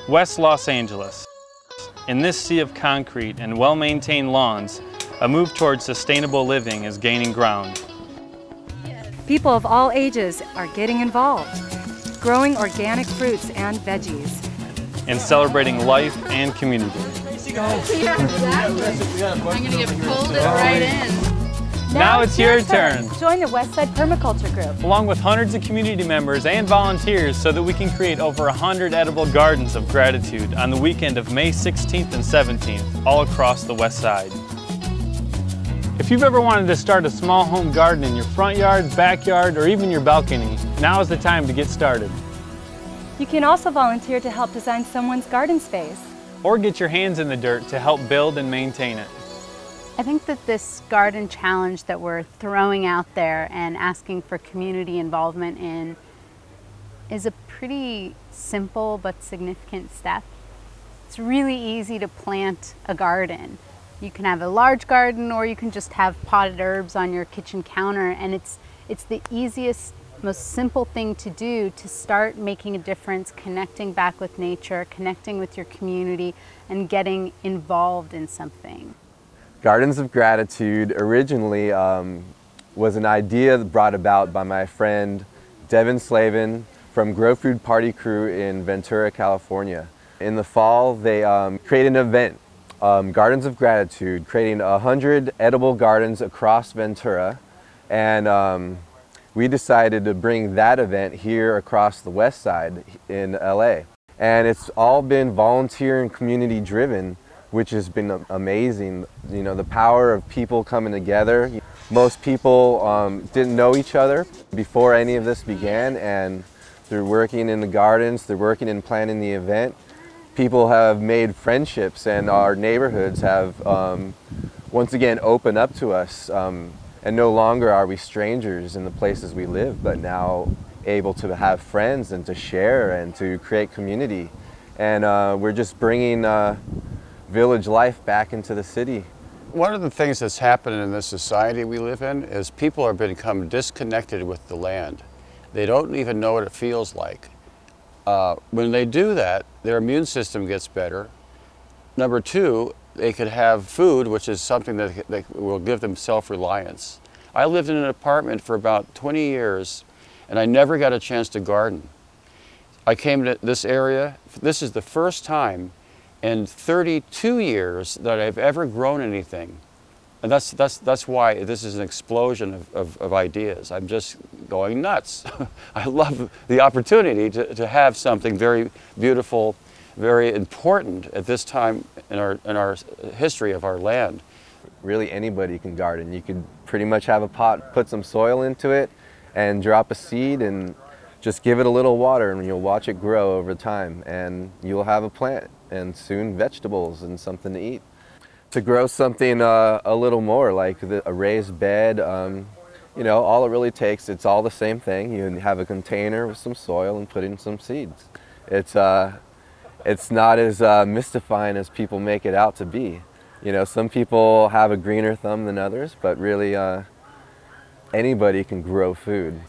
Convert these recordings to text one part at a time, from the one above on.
West Los Angeles. In this sea of concrete and well-maintained lawns, a move towards sustainable living is gaining ground. People of all ages are getting involved, growing organic fruits and veggies, and celebrating life and community. I'm going to get pulled right in. Now it's your turn. Join the Westside Permaculture Group, along with hundreds of community members and volunteers, so that we can create over 100 edible gardens of gratitude on the weekend of May 16th and 17th, all across the West Side. If you've ever wanted to start a small home garden in your front yard, backyard, or even your balcony, now is the time to get started. You can also volunteer to help design someone's garden space, or get your hands in the dirt to help build and maintain it. I think that this garden challenge that we're throwing out there and asking for community involvement in is a pretty simple but significant step. It's really easy to plant a garden. You can have a large garden, or you can just have potted herbs on your kitchen counter, and it's the easiest, most simple thing to do to start making a difference, connecting back with nature, connecting with your community, and getting involved in something. Gardens of Gratitude originally was an idea brought about by my friend Devin Slavin from Grow Food Party Crew in Ventura, California. In the fall, they created an event, Gardens of Gratitude, creating 100 edible gardens across Ventura, and we decided to bring that event here across the West Side in LA. And it's all been volunteer and community driven, which has been amazing. You know, the power of people coming together. Most people didn't know each other before any of this began, and through working in the gardens, through working and planning the event, people have made friendships, and our neighborhoods have once again opened up to us. And no longer are we strangers in the places we live, but now able to have friends and to share and to create community. And we're just bringing village life back into the city. One of the things that's happening in this society we live in is people are become disconnected with the land. They don't even know what it feels like. When they do that, their immune system gets better. Number two, they could have food, which is something that will give them self-reliance. I lived in an apartment for about 20 years, and I never got a chance to garden. I came to this area. This is the first time in 32 years that I've ever grown anything. And that's why this is an explosion of ideas. I'm just going nuts. I love the opportunity to have something very beautiful, very important at this time in our history of our land. Really anybody can garden. You could pretty much have a pot, put some soil into it, and drop a seed and just give it a little water, and you'll watch it grow over time, and you'll have a plant, and soon vegetables and something to eat. To grow something a little more, like a raised bed, you know, all it really takes, it's all the same thing. You have a container with some soil and put in some seeds. It's not as mystifying as people make it out to be. You know, some people have a greener thumb than others, but really anybody can grow food.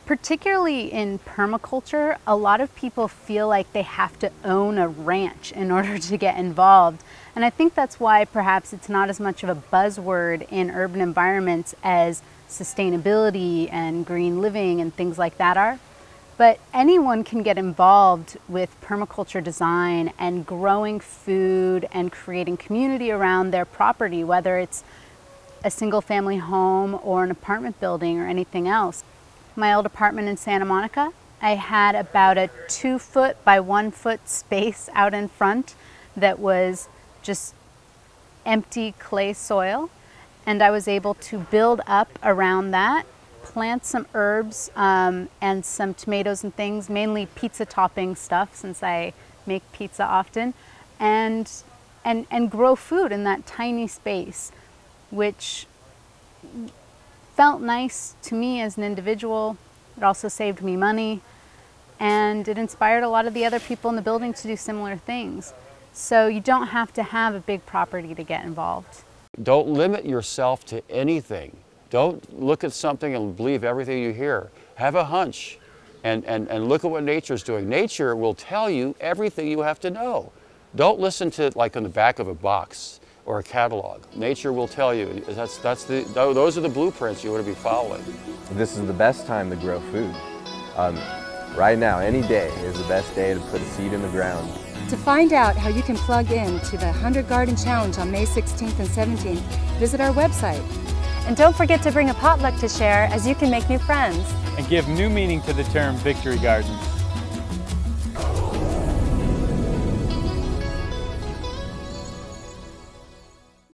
Particularly in permaculture, a lot of people feel like they have to own a ranch in order to get involved. And I think that's why perhaps it's not as much of a buzzword in urban environments as sustainability and green living and things like that are. But anyone can get involved with permaculture design and growing food and creating community around their property, whether it's a single family home or an apartment building or anything else. My old apartment in Santa Monica, I had about a 2-foot by 1-foot space out in front that was just empty clay soil, and I was able to build up around that, plant some herbs and some tomatoes and things, mainly pizza topping stuff since I make pizza often, and grow food in that tiny space, which felt nice to me as an individual. It also saved me money, and it inspired a lot of the other people in the building to do similar things. So you don't have to have a big property to get involved. Don't limit yourself to anything. Don't look at something and believe everything you hear. Have a hunch and look at what nature's doing. Nature will tell you everything you have to know. Don't listen to it like on the back of a box or a catalog. Nature will tell you. Those are the blueprints you want to be following. This is the best time to grow food. Right now, any day is the best day to put a seed in the ground. To find out how you can plug in to the 100 Garden Challenge on May 16th and 17th, visit our website. And don't forget to bring a potluck to share, as you can make new friends. And give new meaning to the term Victory Gardens.